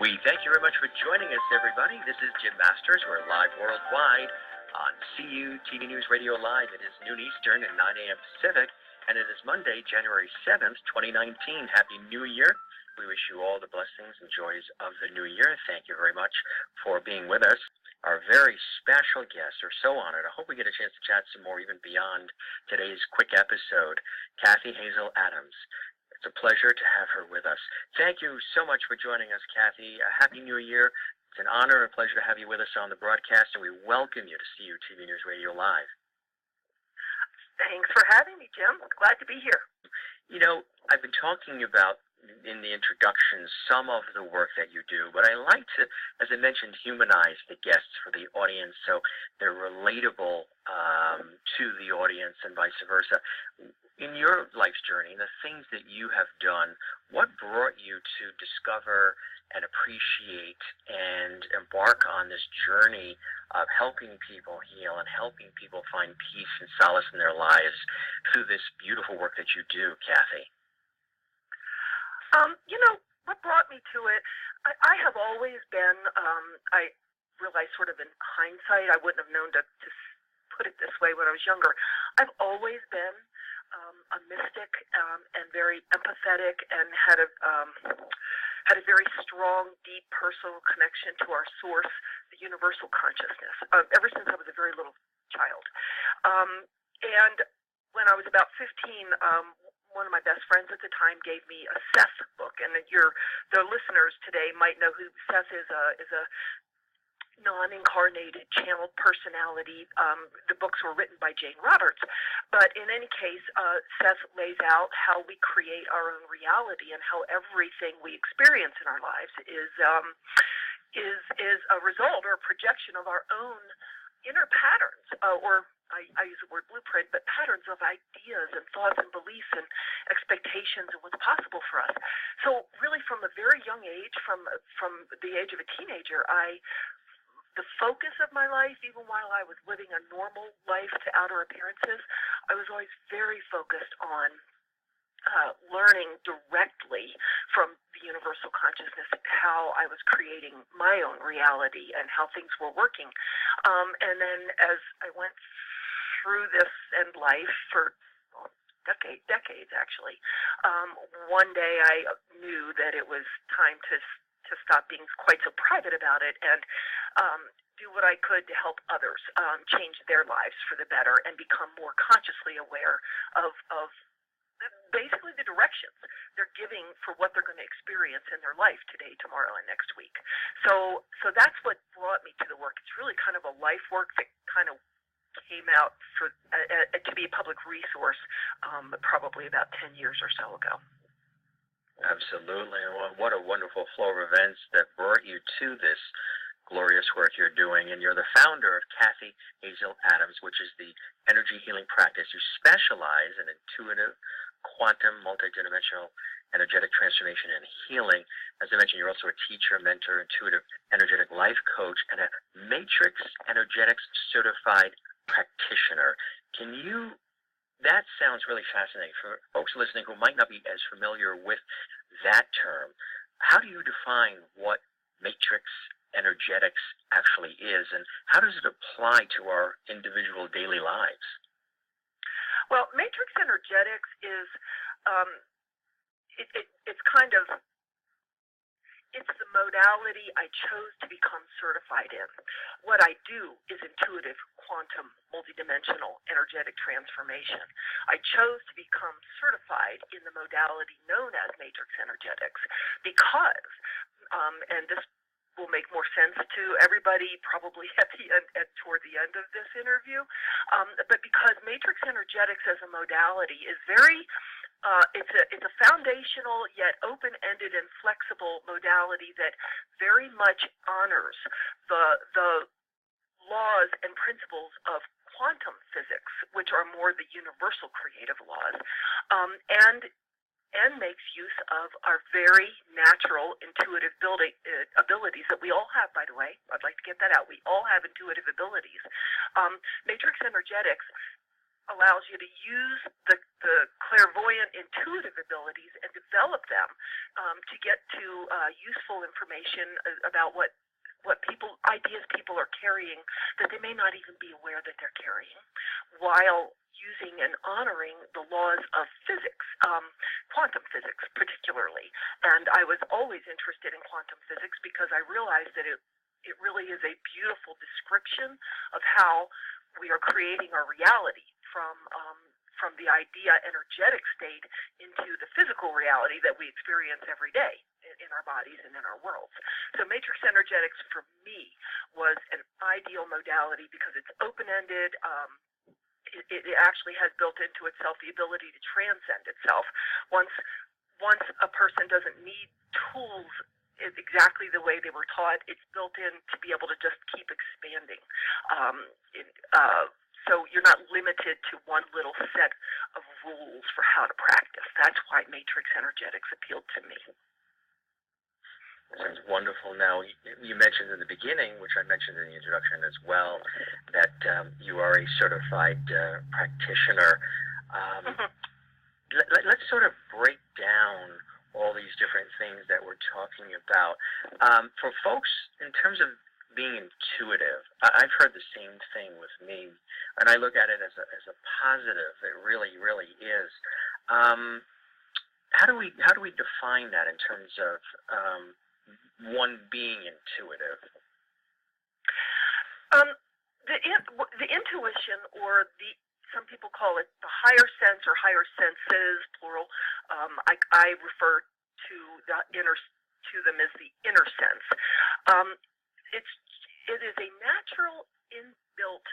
We thank you very much for joining us, everybody. This is Jim Masters. We're live worldwide on CU TV News Radio Live. It is noon Eastern and 9 a.m. Pacific, and it is Monday, January 7th, 2019. Happy New Year. We wish you all the blessings and joys of the new year. Thank you very much for being with us. Our very special guests are so honored. I hope we get a chance to chat some more even beyond today's quick episode. Cathy Hazel Adams. It's a pleasure to have her with us. Thank you so much for joining us, Cathy. Happy New Year. It's an honor and a pleasure to have you with us on the broadcast, and we welcome you to CU TV News Radio Live. Thanks for having me, Jim. Glad to be here. You know, I've been talking about in the introduction some of the work that you do, but I like to, as I mentioned, humanize the guests for the audience so they're relatable to the audience and vice versa. In your life's journey, the things that you have done, what brought you to discover and appreciate and embark on this journey of helping people heal and helping people find peace and solace in their lives through this beautiful work that you do, Cathy? What brought me to it, I have always been, I realize sort of in hindsight, I wouldn't have known to put it this way when I was younger. I've always been a mystic and very empathetic and had a very strong, deep personal connection to our source, the universal consciousness, ever since I was a very little child. And when I was about 15, one of my best friends at the time gave me a Seth book, and the listeners today might know who Seth is. Is a non-incarnated channeled personality. The books were written by Jane Roberts, but in any case, Seth lays out how we create our own reality and how everything we experience in our lives is a result or a projection of our own inner patterns, or I use the word blueprint, but patterns of ideas and thoughts and beliefs and expectations and what's possible for us. So really from a very young age, from the age of a teenager, the focus of my life, even while I was living a normal life to outer appearances, I was always very focused on learning directly from the universal consciousness how I was creating my own reality and how things were working. And then as I went through this end life for decades actually, one day I knew that it was time to stop being quite so private about it and do what I could to help others change their lives for the better and become more consciously aware of basically the directions they're giving for what they're going to experience in their life today, tomorrow, and next week. So that's what brought me to the work. It's really kind of a life work that kind of came out to be a public resource probably about 10 years or so ago. Absolutely. What a wonderful flow of events that brought you to this glorious work you're doing. And you're the founder of Cathy Hazel Adams, which is the energy healing practice. You specialize in intuitive, quantum, multidimensional, energetic transformation and healing. As I mentioned, you're also a teacher, mentor, intuitive, energetic life coach, and a matrix energetics certified practitioner. That sounds really fascinating for folks listening who might not be as familiar with that term. How do you define what matrix energetics actually is, and how does it apply to our individual daily lives? Well, matrix energetics is it's the modality I chose to become certified in. What I do is intuitive, quantum, multidimensional, energetic transformation. I chose to become certified in the modality known as matrix energetics because, and this will make more sense to everybody probably toward the end of this interview, but because matrix energetics as a modality is very it's a foundational yet open-ended and flexible modality that very much honors the laws and principles of quantum physics, which are more the universal creative laws, and makes use of our very natural intuitive abilities that we all have, by the way. I'd like to get that out. We all have intuitive abilities. Matrix energetics allows you to use the clairvoyant intuitive abilities and develop them to get to useful information about what ideas people are carrying that they may not even be aware that they're carrying, while using and honoring the laws of physics, quantum physics particularly. And I was always interested in quantum physics because I realized that it really is a beautiful description of how we are creating our reality from the idea energetic state into the physical reality that we experience every day in our bodies and in our worlds. So matrix energetics for me was an ideal modality because it's open-ended. It actually has built into itself the ability to transcend itself. Once a person doesn't need tools exactly the way they were taught, it's built in to be able to just keep expanding. So you're not limited to one little set of rules for how to practice. That's why matrix energetics appealed to me. Sounds wonderful. Now, you mentioned in the beginning, which I mentioned in the introduction as well, that you are a certified practitioner. Let's sort of break down all these different things that we're talking about. For folks, in terms of being intuitive, I've heard the same thing with me, and I look at it as a positive. It really, really is. How do we define that in terms of one being intuitive? The intuition, or some people call it the higher sense or higher senses, plural. I refer to them as the inner sense. It is a natural inbuilt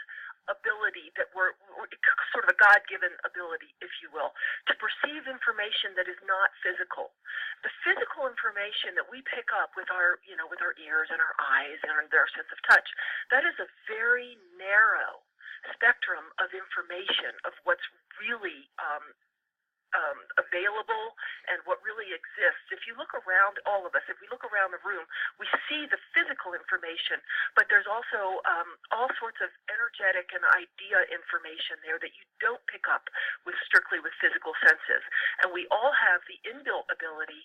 ability that we're sort of a God-given ability, if you will, to perceive information that is not physical. The physical information that we pick up with our ears and our eyes and our sense of touch, that is a very narrow spectrum of information of what's really available and what really exists. If you look around all of us, if we look around the room, we see the physical information, but there's also all sorts of energetic and idea information there that you don't pick up strictly with physical senses. And we all have the inbuilt ability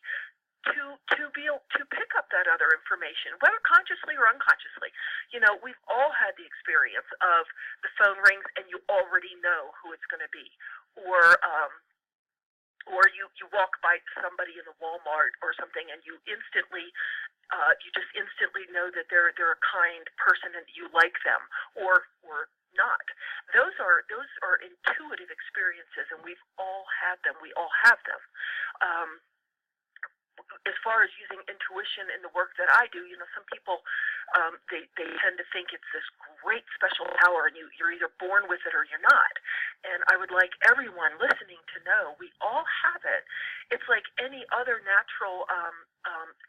to be able to pick up that other information, whether consciously or unconsciously. We've all had the experience of the phone rings and you already know who it's going to be, or you walk by somebody in the Walmart or something, and you just instantly know that they're a kind person and you like them, or not. Those are intuitive experiences, and we've all had them. We all have them. As far as using intuition in the work that I do, some people they tend to think it's this great special power, and you're either born with it or you're not. And I would like everyone listening to know we all have it. It's like any other natural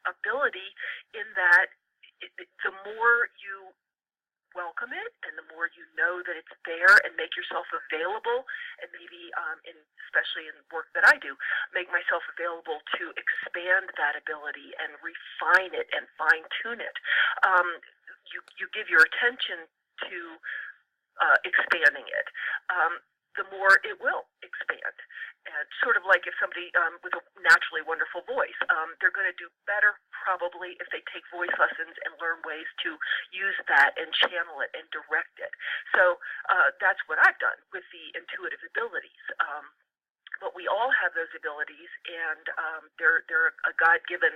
ability, in that the more you welcome it, and the more you know that it's there, and make yourself available, and maybe especially in work that I do, make myself available to expand that ability and refine it and fine-tune it. You give your attention to expanding it, the more it will expand. And sort of like if somebody with a naturally wonderful voice, they're going to do better probably if they take voice lessons and learn ways to use that and channel it and direct it. So that's what I've done with the intuitive abilities. But we all have those abilities, and they're a God-given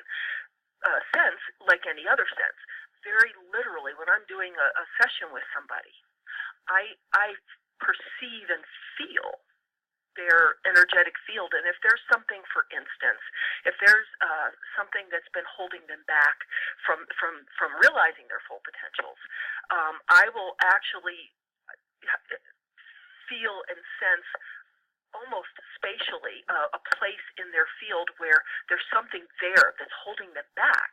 sense, like any other sense. Very literally, when I'm doing a session with somebody, I perceive and feel their energetic field, and if there's something, for instance, if there's something that's been holding them back from realizing their full potentials, I will actually feel and sense almost spatially a place in their field where there's something there that's holding them back,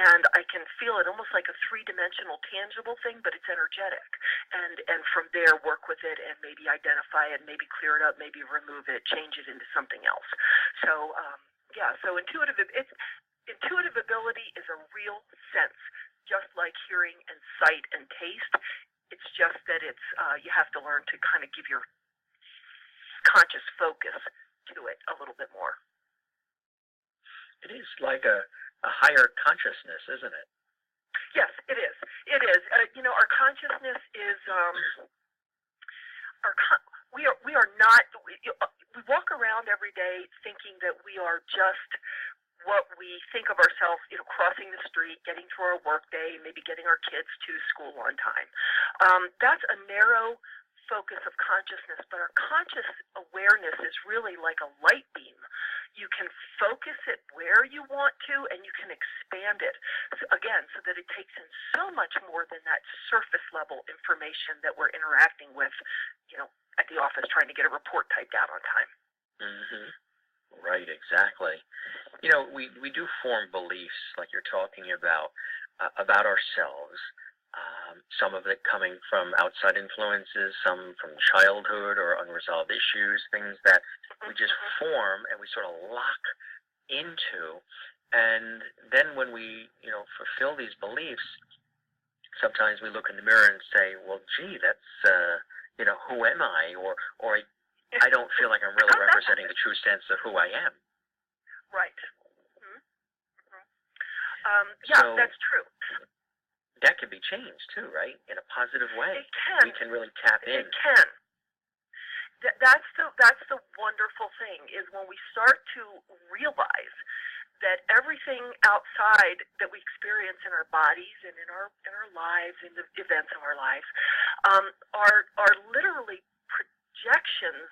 and I can feel it almost like a three-dimensional tangible thing, but it's energetic, and from there work with it and maybe identify it, maybe clear it up, maybe remove it, change it into something else. So so intuitive ability is a real sense, just like hearing and sight and taste. It's just that it's you have to learn to kind of give your conscious focus to it a little bit more. It is like a higher consciousness, isn't it? Yes, it is. It is. Our consciousness is we are not. We walk around every day thinking that we are just what we think of ourselves, crossing the street, getting through our work day, maybe getting our kids to school on time. That's a narrow focus of consciousness, but our conscious awareness is really like a light beam. You can focus it where you want to, and you can expand it, so that it takes in so much more than that surface level information that we're interacting with, at the office trying to get a report typed out on time. Mm-hmm. Right, exactly. We do form beliefs, like you're talking about ourselves. Some of it coming from outside influences, some from childhood or unresolved issues, things that we just form and we sort of lock into. And then when we, fulfill these beliefs, sometimes we look in the mirror and say, well, gee, that's, who am I? Or I don't feel like I'm really representing the true sense of who I am. Right. So, that's true. That can be changed too, right? In a positive way. It can. We can really tap in. It can. That's the wonderful thing, is when we start to realize that everything outside that we experience in our bodies and in our lives, in the events of our lives, are literally projections.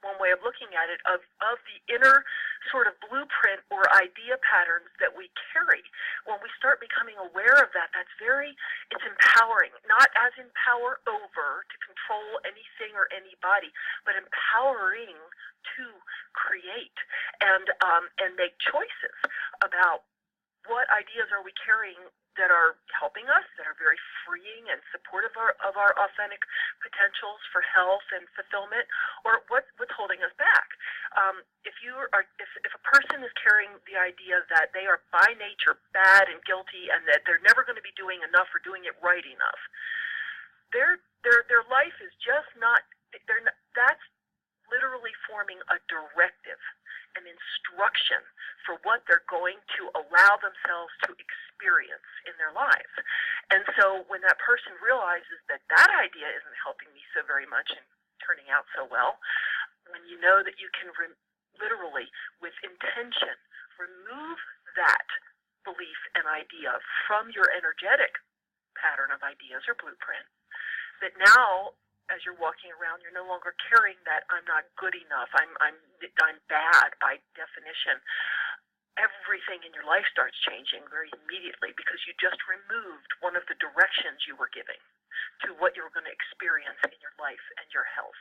One way of looking at it, of the inner sort of blueprint or idea patterns that we carry. When we start becoming aware of that, it's empowering. Not as in power over to control anything or anybody, but empowering to create and make choices about what ideas are we carrying that are helping us, that are very freeing and supportive of our authentic potentials for health and fulfillment, or what's holding us back. If a person is carrying the idea that they are by nature bad and guilty and that they're never going to be doing enough or doing it right enough, their life is just not. That's literally forming a directive, an instruction for what they're going to allow themselves to experience in their lives. And so when that person realizes that idea isn't helping me so very much and turning out so well, when you know that you can literally, with intention, remove that belief and idea from your energetic pattern of ideas or blueprint, that now, as you're walking around, you're no longer carrying that I'm not good enough, I'm bad by definition. Everything in your life starts changing very immediately because you just removed one of the directions you were giving to what you were going to experience in your life and your health.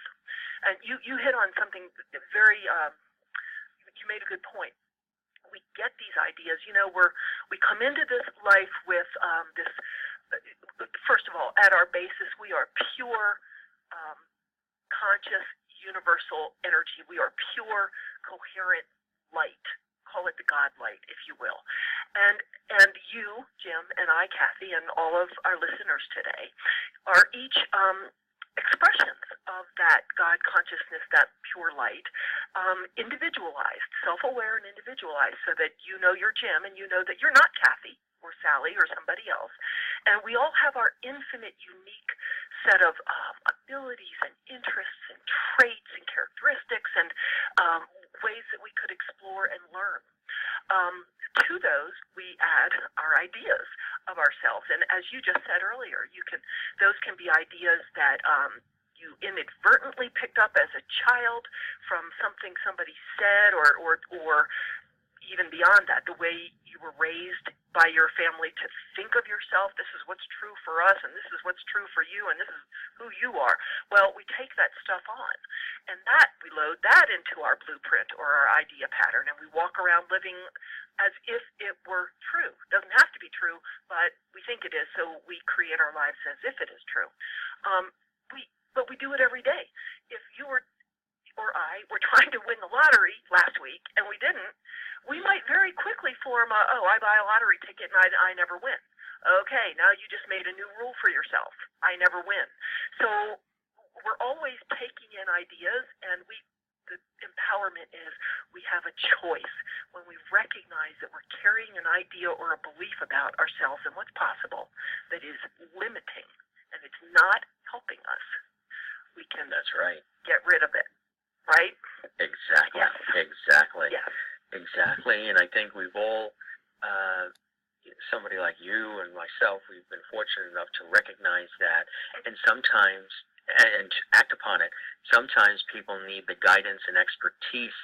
And you hit on something very, you made a good point. We get these ideas, we come into this life with this, first of all, at our basis, we are pure, conscious, universal energy. We are pure, coherent light. Call it the God light, if you will. And you, Jim, and I, Cathy, and all of our listeners today are each expressions of that God consciousness, that pure light, individualized, self-aware and individualized, so that you know you're Jim and you know that you're not Cathy or Sally or somebody else. And we all have our infinite, unique set of abilities and interests and traits and characteristics and ways that we could explore and learn. To those, we add our ideas of ourselves. And as you just said earlier, those can be ideas that you inadvertently picked up as a child from something somebody said, or even beyond that, the way you were raised by your family to think of yourself. This is what's true for us, and this is what's true for you, and this is who you are. Well, we take that stuff on, and we load that into our blueprint or our idea pattern, and we walk around living as if it were true. It doesn't have to be true, but we think it is, so we create our lives as if it is true. But we do it every day. If you or I were trying to win the lottery last week and we didn't, we might very quickly form I buy a lottery ticket and I never win. Okay, now you just made a new rule for yourself. I never win. So we're always taking in ideas, and the empowerment is we have a choice when we recognize that we're carrying an idea or a belief about ourselves and what's possible that is limiting and it's not helping us. We can That's right. get rid of it, right? Exactly. Yes. Exactly. Yes. Exactly. And I think we've all, somebody like you and myself, we've been fortunate enough to recognize that, and sometimes, and to act upon it. Sometimes people need the guidance and expertise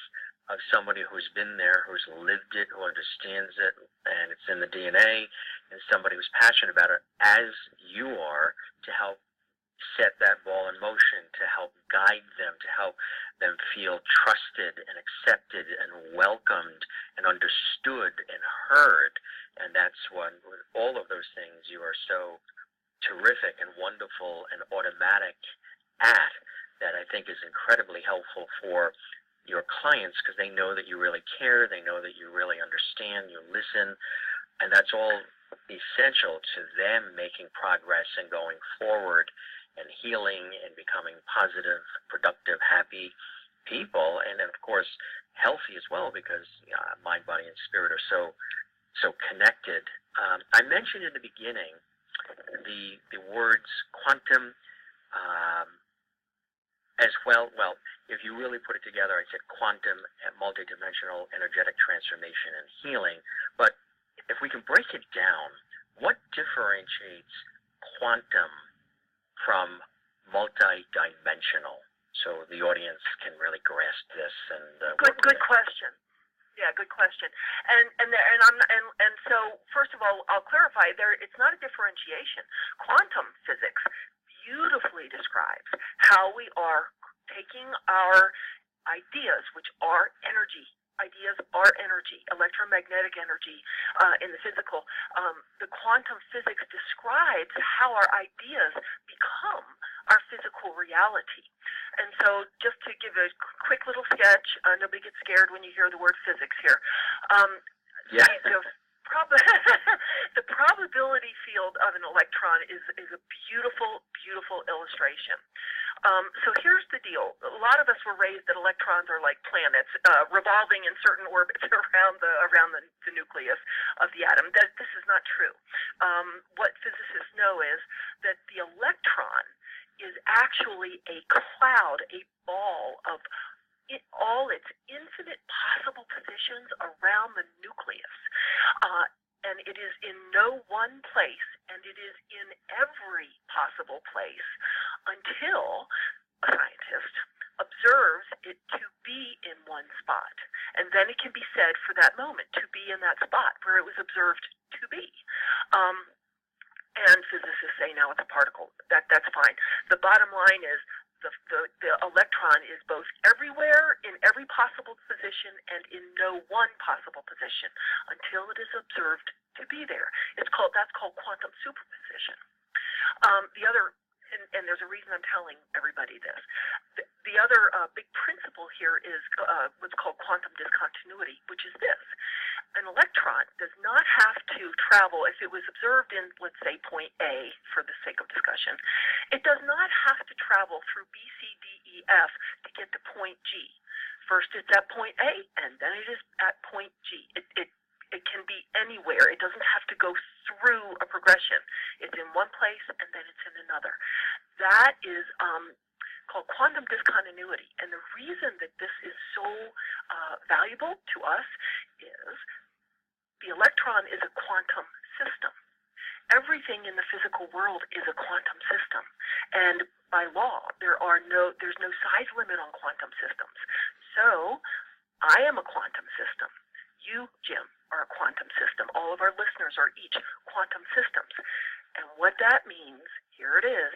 of somebody who's been there, who's lived it, who understands it, and it's in the DNA, and somebody who's passionate about it, as you are, to help set that ball in motion, to help guide them, to help them feel trusted and accepted and welcomed and understood and heard. And that's what, with all of those things, you are so terrific and wonderful and automatic at, that I think is incredibly helpful for your clients, because they know that you really care, they know that you really understand, you listen, and that's all essential to them making progress and going forward and healing and becoming positive, productive, happy people, and then of course healthy as well, because mind, body, and spirit are so connected. I mentioned in the beginning the words quantum, as well. Well, if you really put it together, I said quantum and multidimensional energetic transformation and healing. But if we can break it down, what differentiates quantum from multidimensional, so the audience can really grasp this? And good question. Yeah, good question. And so first of all, I'll clarify there. It's not a differentiation. Quantum physics beautifully describes how we are taking our ideas, which are energy. Ideas are energy, electromagnetic energy in the physical. The quantum physics describes how our ideas become our physical reality. And so just to give a quick little sketch, nobody gets scared when you hear the word physics here. Yeah. The probability field of an electron is a beautiful, beautiful illustration. So here's the deal. A lot of us were raised that electrons are like planets revolving in certain orbits around the nucleus of the atom. This is not true. What physicists know is that the electron is actually a cloud, a ball of all its infinite possible positions around the nucleus. And it is in no one place, and it is in every possible place until a scientist observes it to be in one spot. And then it can be said for that moment to be in that spot where it was observed to be. And physicists say now it's a particle. That's fine. The bottom line is the electron is both everywhere, in every possible position, and in no one possible position until it is observed to be there. That's called quantum superposition. And there's a reason I'm telling everybody this. The other big principle here is what's called quantum discontinuity, which is this. An electron does not have to travel, if it was observed in, let's say, point A, for the sake of discussion, it does not have to travel through B, C, D, E, F to get to point G. First it's at point A, and then it is at point G. It can be anywhere. It doesn't have to go through a progression. It's in one place, and then it's in another. That is called quantum discontinuity. And the reason that this is so valuable to us is the electron is a quantum system. Everything in the physical world is a quantum system. And by law, there's no size limit on quantum systems. So I am a quantum system. You, Jim, are a quantum system. All of our listeners are each quantum systems. And what that means, here it is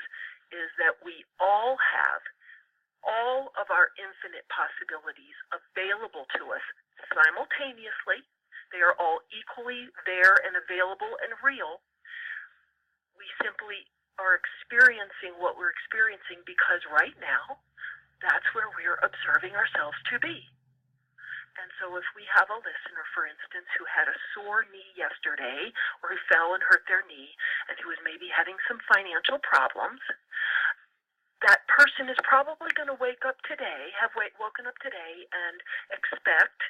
that we all have all of our infinite possibilities available to us simultaneously. They are all equally there and available and real. We simply are experiencing what we're experiencing because right now, that's where we're observing ourselves to be. And so if we have a listener, for instance, who had a sore knee yesterday, or who fell and hurt their knee, and who was maybe having some financial problems, that person is probably going to wake up today, woken up today, and expect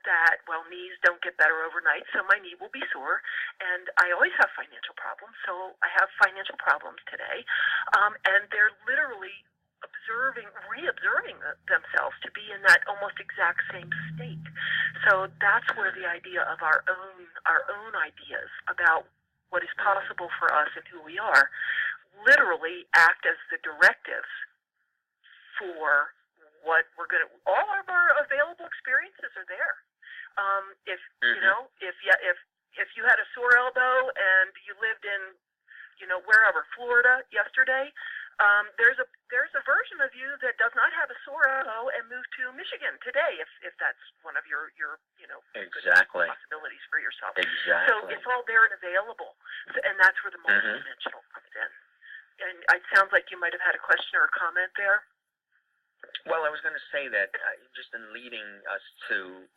that, well, knees don't get better overnight, so my knee will be sore, and I always have financial problems, so I have financial problems today, and they're literally re-observing themselves to be in that almost exact same state. So that's where the idea of our own ideas about what is possible for us and who we are literally act as the directives for what we're going to. All of our available experiences are there. If if you had a sore elbow and you lived in wherever, Florida yesterday, there's a version of you that does not have a sore elbow and moved to Michigan today, if that's one of your exactly possibilities for yourself. Exactly. So it's all there and available, and that's where the multidimensional comes in. And it sounds like you might have had a question or a comment there. Well, I was going to say that just in leading us to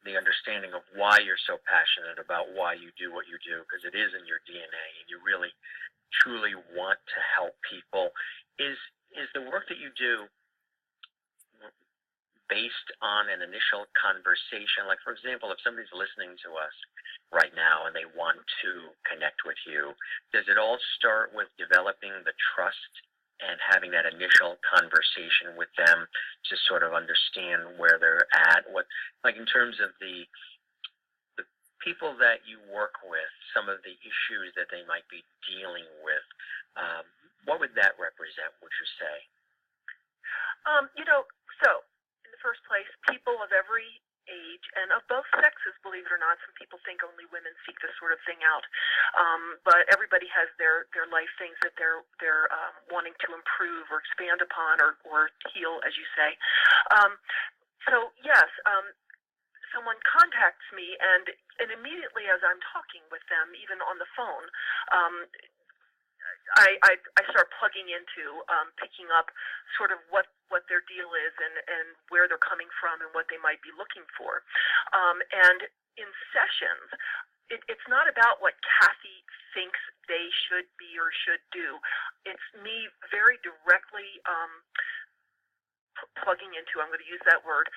the understanding of why you're so passionate about why you do what you do, because it is in your DNA, and you really, truly want to help people, is the work that you do based on an initial conversation? Like, for example, if somebody's listening to us right now and they want to connect with you, does it all start with developing the trust and having that initial conversation with them to sort of understand where they're at? What, like in terms of the people that you work with, some of the issues that they might be dealing with, what would that represent, would you say? So in the first place, people of every age and of both sexes, believe it or not. Some people think only women seek this sort of thing out, but everybody has their life things that they're wanting to improve or expand upon or heal, as you say. So yes, someone contacts me, and immediately as I'm talking with them, even on the phone, I start plugging into picking up sort of what their deal is and where they're coming from and what they might be looking for. And in sessions, it's not about what Cathy thinks they should be or should do. It's me very directly plugging into, I'm going to use that word,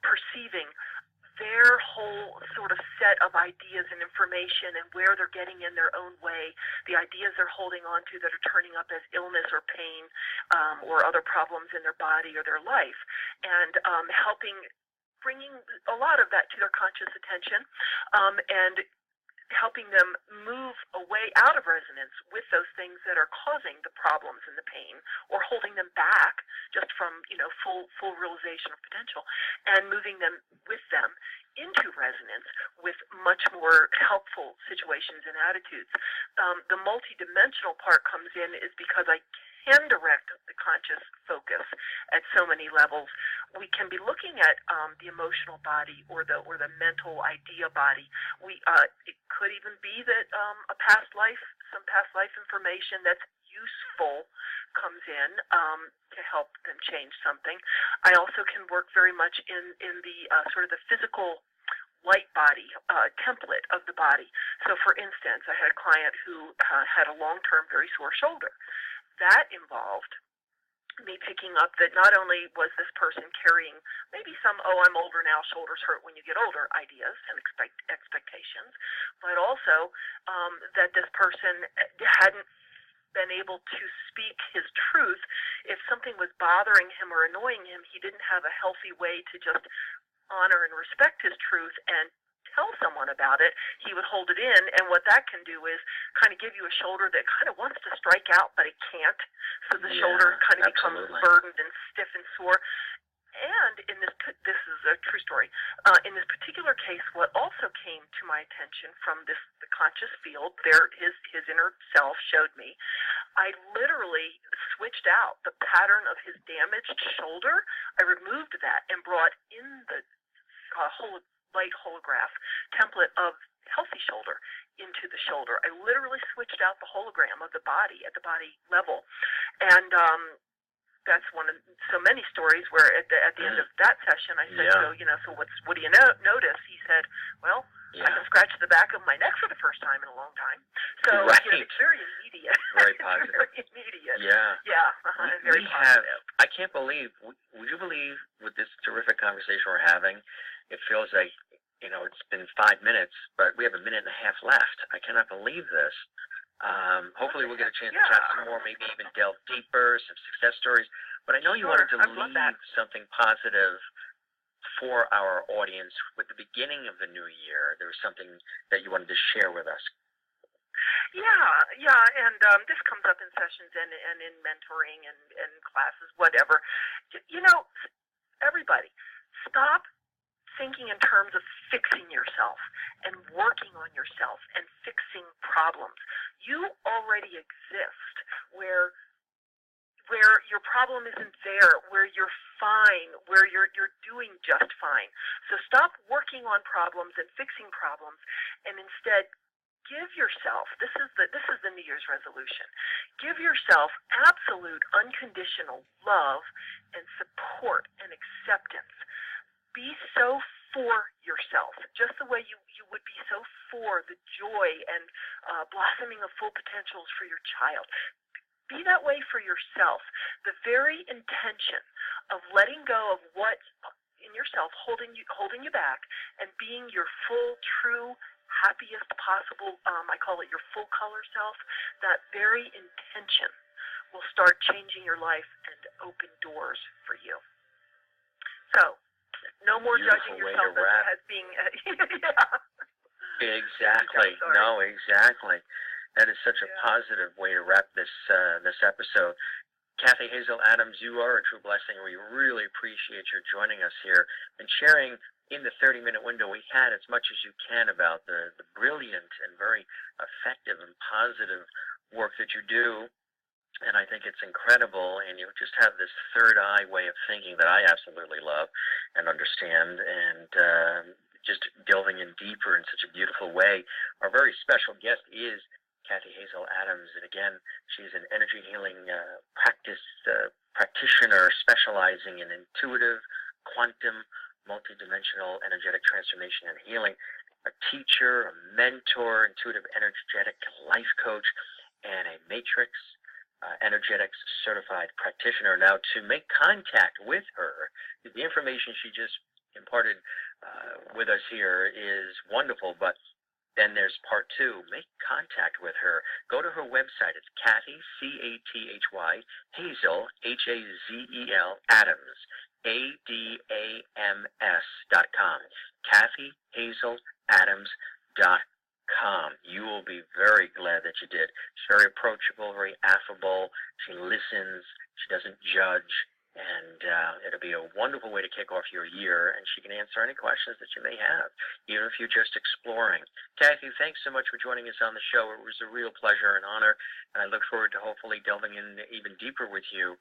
perceiving their whole sort of set of ideas and information and where they're getting in their own way, the ideas they're holding on to that are turning up as illness or pain or other problems in their body or their life, and bringing a lot of that to their conscious attention, and helping them move away out of resonance with those things that are causing the problems and the pain, or holding them back just from full realization of potential, and moving them with them into resonance with much more helpful situations and attitudes. The multidimensional part comes in is because I can direct the conscious focus at so many levels. We can be looking at the emotional body or the mental idea body. It could even be that some past life information that's useful comes in to help them change something. I also can work very much in the sort of the physical light body template of the body. So, for instance, I had a client who had a long-term, very sore shoulder. That involved me picking up that not only was this person carrying maybe some, I'm older now, shoulders hurt when you get older ideas and expectations, but also that this person hadn't been able to speak his truth. If something was bothering him or annoying him, he didn't have a healthy way to just honor and respect his truth and tell someone about it. He would hold it in, and what that can do is kind of give you a shoulder that kind of wants to strike out, but it can't. So the shoulder kind of becomes burdened and stiff and sore. And in this is a true story. In this particular case, what also came to my attention from the conscious field, his inner self showed me, I literally switched out the pattern of his damaged shoulder. I removed that and brought in the light holograph template of healthy shoulder into the shoulder. I literally switched out the hologram of the body at the body level, and that's one of so many stories where at the end of that session I said, so what do you notice? He said, well, I can scratch the back of my neck for the first time in a long time. So it's very immediate. Very positive. Very immediate. Yeah. Yeah. Very positive. I can't believe. Would you believe with this terrific conversation we're having, it feels like it's been 5 minutes, but we have a minute and a half left. I cannot believe this. Hopefully we'll get a chance to chat some more, maybe even delve deeper, some success stories. But I know you wanted to leave something positive for our audience with the beginning of the new year. There was something that you wanted to share with us. Yeah, and this comes up in sessions and in mentoring and classes, whatever. Everybody, stop thinking in terms of fixing yourself and working on yourself and fixing problems. You already exist where your problem isn't there, where you're fine, where you're doing just fine. So stop working on problems and fixing problems, and instead give yourself, this is the New Year's resolution, give yourself absolute unconditional love and support and acceptance. Be so for yourself, just the way you would be so for the joy and blossoming of full potentials for your child. Be that way for yourself. The very intention of letting go of what in yourself holding you back and being your full, true, happiest possible, I call it your full color self, that very intention will start changing your life and open doors for you. So, no more judging yourself as being, Exactly. No, exactly. That is such a positive way to wrap this episode. Cathy Hazel Adams, you are a true blessing. We really appreciate your joining us here and sharing in the 30-minute window we had as much as you can about the brilliant and very effective and positive work that you do. And I think it's incredible, and you just have this third eye way of thinking that I absolutely love and understand, and just delving in deeper in such a beautiful way. Our very special guest is Cathy Hazel Adams, and again, she's an energy healing practitioner specializing in intuitive, quantum, multidimensional energetic transformation and healing, a teacher, a mentor, intuitive energetic life coach, and a matrix energetics certified practitioner. Now, to make contact with her, the information she just imparted with us here is wonderful, but then there's part two. Make contact with her. Go to her website. It's Cathy, C-A-T-H-Y, Hazel, H-A-Z-E-L, Adams, ADAMS.com. Cathy Hazel Adams.com. You will be very glad that you did. She's very approachable, very affable. She listens. She doesn't judge. And it'll be a wonderful way to kick off your year. And she can answer any questions that you may have, even if you're just exploring. Cathy, thanks so much for joining us on the show. It was a real pleasure and honor. And I look forward to hopefully delving in even deeper with you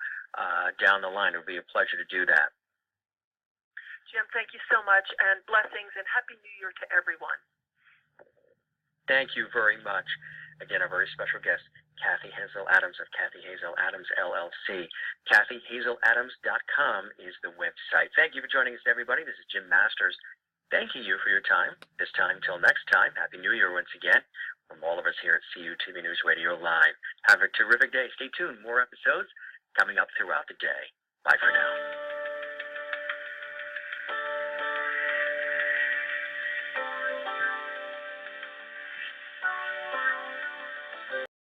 down the line. It'll be a pleasure to do that. Jim, thank you so much. And blessings and Happy New Year to everyone. Thank you very much. Again, our very special guest, Cathy Hazel Adams of Cathy Hazel Adams, LLC. CathyHazelAdams.com is the website. Thank you for joining us, everybody. This is Jim Masters. Thanking you for your time. This time till next time. Happy New Year once again from all of us here at CUTV News Radio Live. Have a terrific day. Stay tuned. More episodes coming up throughout the day. Bye for now.